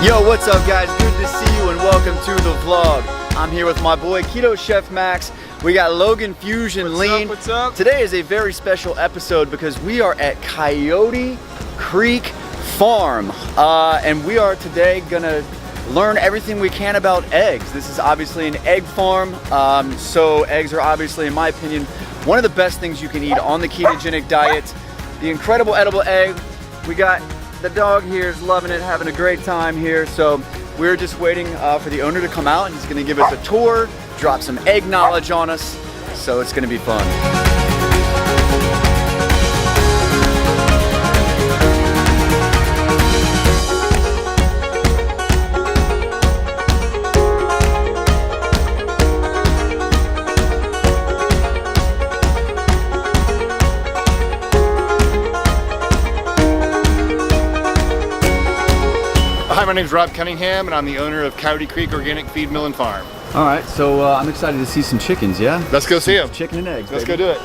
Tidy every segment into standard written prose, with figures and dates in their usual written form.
Yo, what's up guys? Good to see you and welcome to the vlog. I'm here with my boy Keto Chef Max. We got Logan Fusion Lean. What's up? Today is a very special episode because we are at Coyote Creek Farm. And we are today gonna learn everything we can about eggs. This is obviously an egg farm. So eggs are obviously, in my opinion, one of the best things you can eat on the ketogenic diet. The incredible edible egg. We got the dog here is loving it, having a great time here. So we're just waiting for the owner to come out. He's gonna give us a tour, drop some egg knowledge on us. So it's gonna be fun. Hi, my name is Rob Cunningham, and I'm the owner of Coyote Creek Organic Feed Mill and Farm. All right, so I'm excited to see some chickens, yeah? Let's go see them. Chicken and eggs, Let's baby. go do it.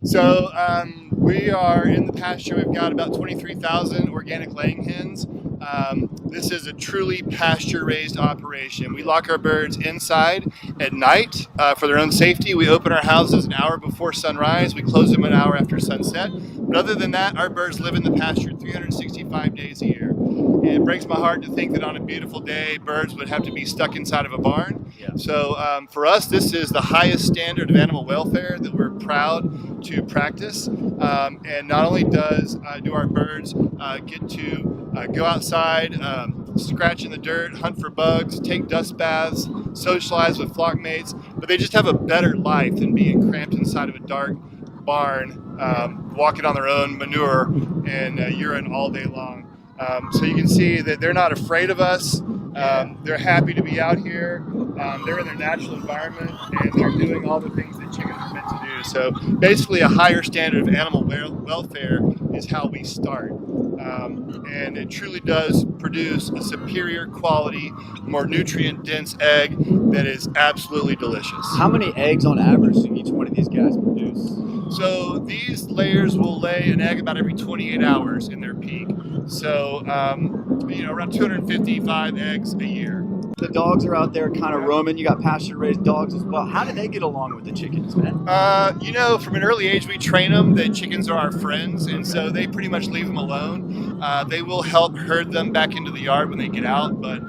So we are in the pasture. We've got about 23,000 organic laying hens. This is a truly pasture-raised operation. We lock our birds inside at night for their own safety. We open our houses an hour before sunrise. We close them an hour after sunset. But other than that, our birds live in the pasture 365 days a year. And it breaks my heart to think that on a beautiful day, birds would have to be stuck inside of a barn. Yeah. So for us, this is the highest standard of animal welfare that we're proud to practice. And not only do our birds get to go outside, scratch in the dirt, hunt for bugs, take dust baths, socialize with flock mates, but they just have a better life than being cramped inside of a dark barn, walking on their own manure and urine all day long. So you can see that they're not afraid of us. They're happy to be out here. They're in their natural environment and they're doing all the things that chickens are meant to do. So basically a higher standard of animal welfare is how we start. And it truly does produce a superior quality, more nutrient dense egg that is absolutely delicious. How many eggs on average do each one of these guys produce? So these layers will lay an egg about every 28 hours in their peak. So, around 255 eggs a year. The dogs are out there kind of roaming. You got pasture-raised dogs as well. How do they get along with the chickens, man? From an early age, we train them that chickens are our friends, and so they pretty much leave them alone. They will help herd them back into the yard when they get out, but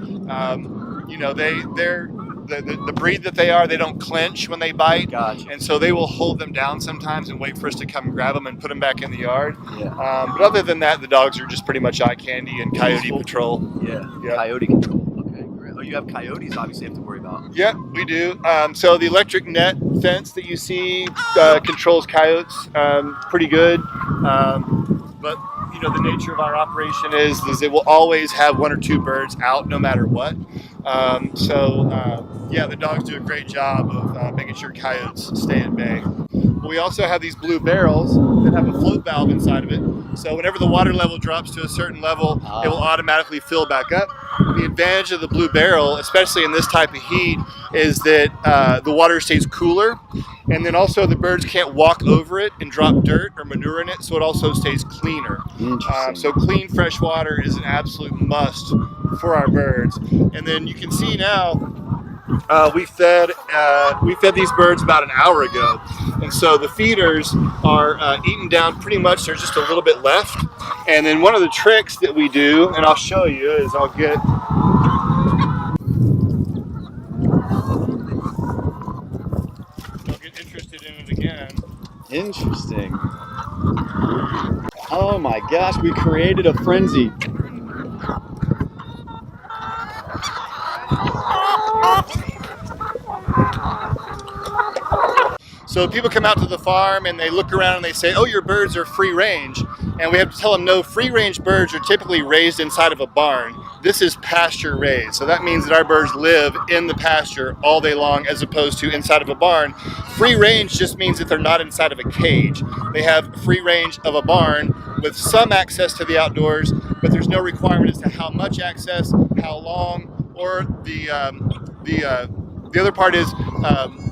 they're the breed that they are, they don't clench when they bite. Gotcha. And so they will hold them down sometimes and wait for us to come grab them and put them back in the yard. Yeah. But other than that, the dogs are just pretty much eye candy and coyote patrol. Yeah. Yeah. Coyote control. Okay, great. Oh, you have coyotes, obviously, you have to worry about. Yep, we do. So the electric net fence that you see controls coyotes pretty good. But the nature of our operation is it will always have one or two birds out no matter what. The dogs do a great job of making sure coyotes stay at bay. We also have these blue barrels that have a float valve inside of it. So whenever the water level drops to a certain level, it will automatically fill back up. The advantage of the blue barrel, especially in this type of heat, is that the water stays cooler. And then also the birds can't walk over it and drop dirt or manure in it, so it also stays cleaner. So clean fresh water is an absolute must for our birds. And then you can see now, we fed these birds about an hour ago, and so the feeders are eaten down pretty much. There's just a little bit left, and then one of the tricks that we do, and I'll show you, is I'll get interested in it again. Interesting. Oh my gosh, we created a frenzy. So people come out to the farm and they look around and they say, oh, your birds are free range. And we have to tell them, no, free range birds are typically raised inside of a barn. This is pasture raised. So that means that our birds live in the pasture all day long as opposed to inside of a barn. Free range just means that they're not inside of a cage. They have free range of a barn with some access to the outdoors, but there's no requirement as to how much access, how long, or the other part is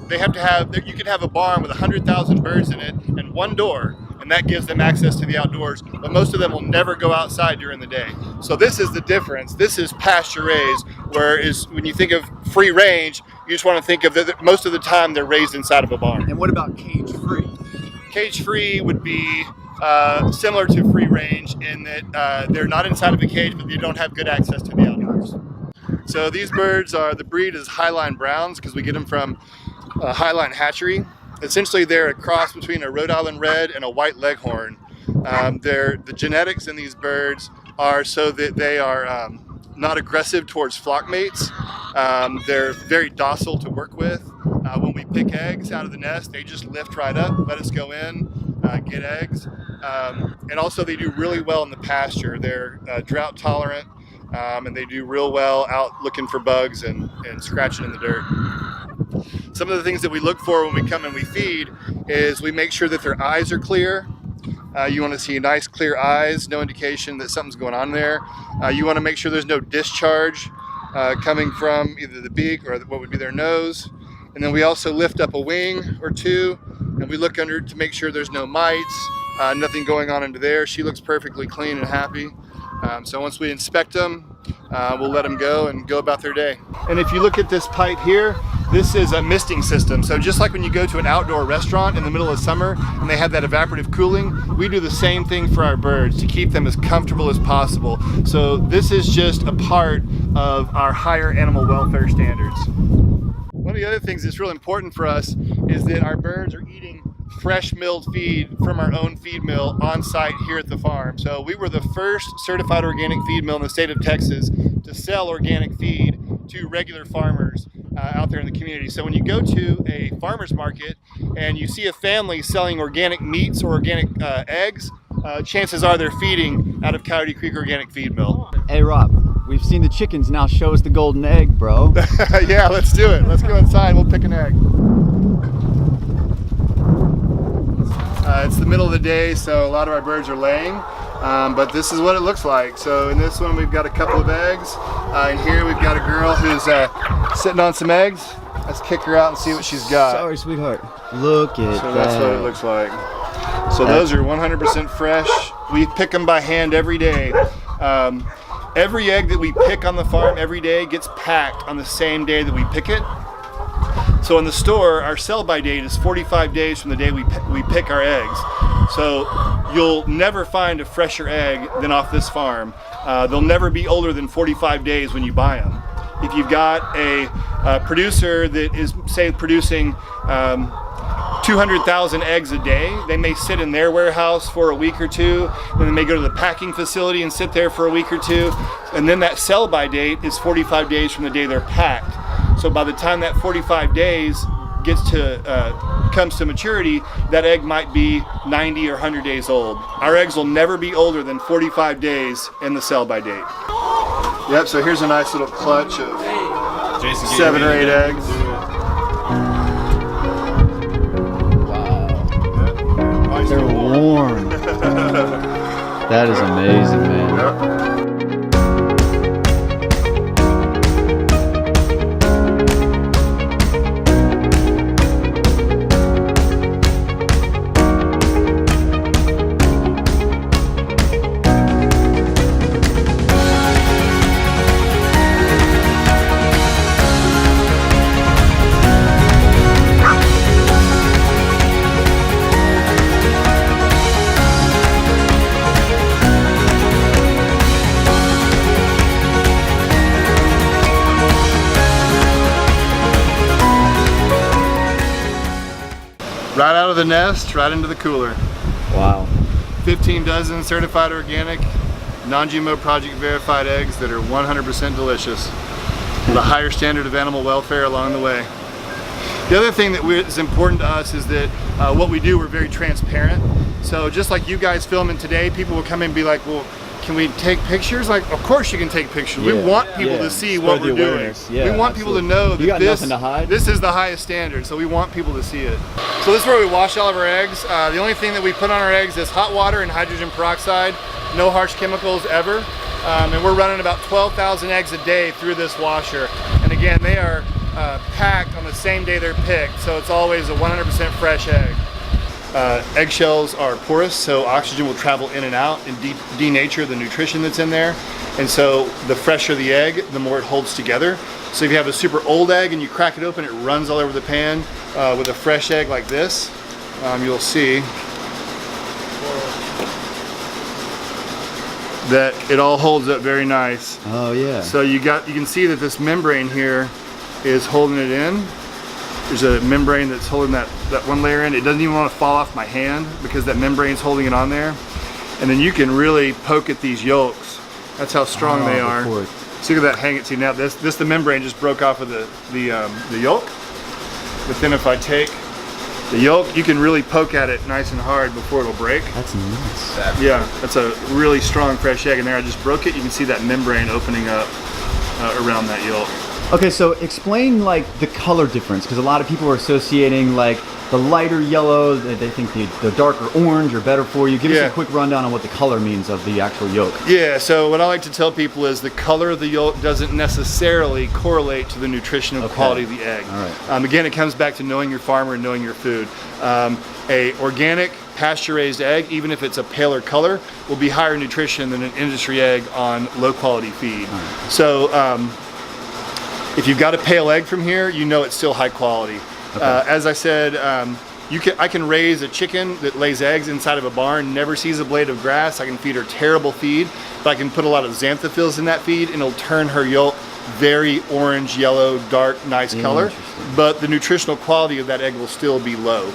they have to have, you could have a barn with 100,000 birds in it and one door, and that gives them access to the outdoors, but most of them will never go outside during the day. So this is the difference. This is pasture raised, whereas when you think of free range, you just want to think of most of the time they're raised inside of a barn. And what about cage free? Cage free would be similar to free range in that they're not inside of a cage, but they don't have good access to the outdoors. So these birds are, the breed is Highline Browns because we get them from Highline Hatchery. Essentially they're a cross between a Rhode Island Red and a White Leghorn. The genetics in these birds are so that they are not aggressive towards flock mates. They're very docile to work with. When we pick eggs out of the nest, they just lift right up, let us go in, get eggs. And also they do really well in the pasture. They're drought tolerant, and they do real well out looking for bugs and scratching in the dirt. Some of the things that we look for when we come and we feed is we make sure that their eyes are clear. You want to see nice clear eyes, no indication that something's going on there. You want to make sure there's no discharge coming from either the beak or what would be their nose. And then we also lift up a wing or two and we look under to make sure there's no mites, nothing going on under there. She looks perfectly clean and happy. So once we inspect them, we'll let them go and go about their day. And if you look at this pipe here, this is a misting system. So just like when you go to an outdoor restaurant in the middle of summer and they have that evaporative cooling, we do the same thing for our birds to keep them as comfortable as possible. So this is just a part of our higher animal welfare standards. One of the other things that's really important for us is that our birds are eating fresh milled feed from our own feed mill on site here at the farm. So we were the first certified organic feed mill in the state of Texas to sell organic feed to regular farmers out there in the community. So when you go to a farmer's market and you see a family selling organic meats or organic eggs, chances are they're feeding out of Coyote Creek Organic Feed Mill. Hey Rob, we've seen the chickens, now show us the golden egg, bro. Yeah, let's do it. Let's go inside, we'll pick an egg. It's the middle of the day, so a lot of our birds are laying, but this is what it looks like. So in this one we've got a couple of eggs. In here we've got a girl who's sitting on some eggs. Let's kick her out and see what she's got. Sorry, sweetheart. Look at that. So that's what it looks like. So those are 100% fresh. We pick them by hand every day. Every egg that we pick on the farm every day gets packed on the same day that we pick it. So in the store, our sell-by date is 45 days from the day we pick our eggs. So you'll never find a fresher egg than off this farm. They'll never be older than 45 days when you buy them. If you've got a producer that is, say, producing 200,000 eggs a day, they may sit in their warehouse for a week or two, then they may go to the packing facility and sit there for a week or two, and then that sell-by date is 45 days from the day they're packed. So by the time that 45 days comes to maturity, that egg might be 90 or 100 days old. Our eggs will never be older than 45 days in the sell-by date. Yep, so here's a nice little clutch of 7 or 8 eggs. Wow. They're warm. That is amazing, man. Yep. Right out of the nest, right into the cooler. Wow. 15 dozen certified organic, non-GMO project verified eggs that are 100% delicious with a higher standard of animal welfare along the way. The other thing that is important to us is that what we do, we're very transparent. So just like you guys filming today, people will come in and be like, well, can we take pictures? Like, of course you can take pictures. We want people to see what we're doing. We want people to know that this is the highest standard, so we want people to see it. So this is where we wash all of our eggs. The only thing that we put on our eggs is hot water and hydrogen peroxide, no harsh chemicals ever. And we're running about 12,000 eggs a day through this washer. And again, they are packed on the same day they're picked, so it's always a 100% fresh egg. Eggshells are porous, so oxygen will travel in and out and denature the nutrition that's in there. And so the fresher the egg, the more it holds together. So if you have a super old egg and you crack it open, it runs all over the pan. With a fresh egg like this, you'll see that it all holds up very nice. Oh yeah. So you can see that this membrane here is holding it in. There's a membrane that's holding that one layer in. It doesn't even want to fall off my hand because that membrane's holding it on there. And then you can really poke at these yolks. That's how strong they are. So look at that hanging. See now the membrane just broke off of the yolk. But then if I take the yolk, you can really poke at it nice and hard before it'll break. That's nice. Yeah, that's a really strong fresh egg. And there I just broke it. You can see that membrane opening up around that yolk. Okay, so explain like the color difference, because a lot of people are associating like the lighter yellow, they think the darker orange are better for you. Give us a quick rundown on what the color means of the actual yolk. Yeah, so what I like to tell people is the color of the yolk doesn't necessarily correlate to the nutritional quality of the egg. All right. Again, it comes back to knowing your farmer and knowing your food. A organic pasture-raised egg, even if it's a paler color, will be higher nutrition than an industry egg on low quality feed. Right. So if you've got a pale egg from here, you know it's still high quality. As I said, I can raise a chicken that lays eggs inside of a barn, never sees a blade of grass. I can feed her terrible feed, but I can put a lot of xanthophylls in that feed and it'll turn her yolk very orange, yellow, dark, nice color. But the nutritional quality of that egg will still be low.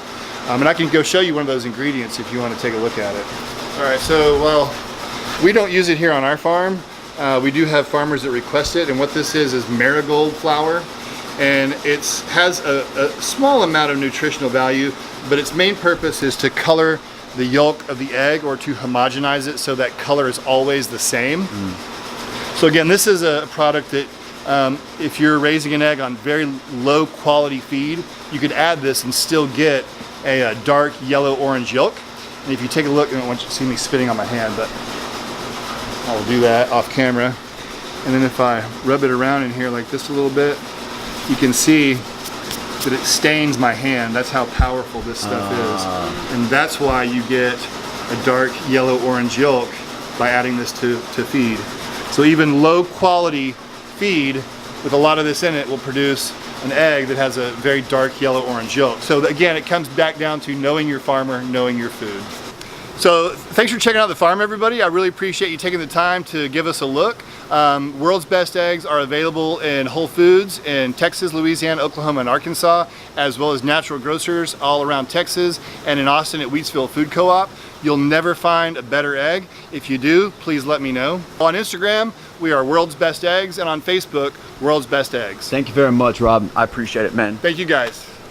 And I can go show you one of those ingredients if you want to take a look at it. All right, so well, we don't use it here on our farm. We do have farmers that request it, and what this is marigold flour, and it has a small amount of nutritional value, but its main purpose is to color the yolk of the egg or to homogenize it so that color is always the same. So again, this is a product that if you're raising an egg on very low quality feed, you could add this and still get a dark yellow orange yolk. And if you take a look, I don't want you to see me spitting on my hand, but I'll do that off camera. And then if I rub it around in here like this a little bit, you can see that it stains my hand. That's how powerful this stuff is. And that's why you get a dark yellow orange yolk by adding this to feed. So even low quality feed with a lot of this in it will produce an egg that has a very dark yellow orange yolk. So again, it comes back down to knowing your farmer, knowing your food. So thanks for checking out the farm, everybody. I really appreciate you taking the time to give us a look. World's Best Eggs are available in Whole Foods in Texas, Louisiana, Oklahoma, and Arkansas, as well as natural grocers all around Texas and in Austin at Wheatsville Food Co-op. You'll never find a better egg. If you do, please let me know. On Instagram, we are World's Best Eggs, and on Facebook, World's Best Eggs. Thank you very much, Rob. I appreciate it, man. Thank you, guys.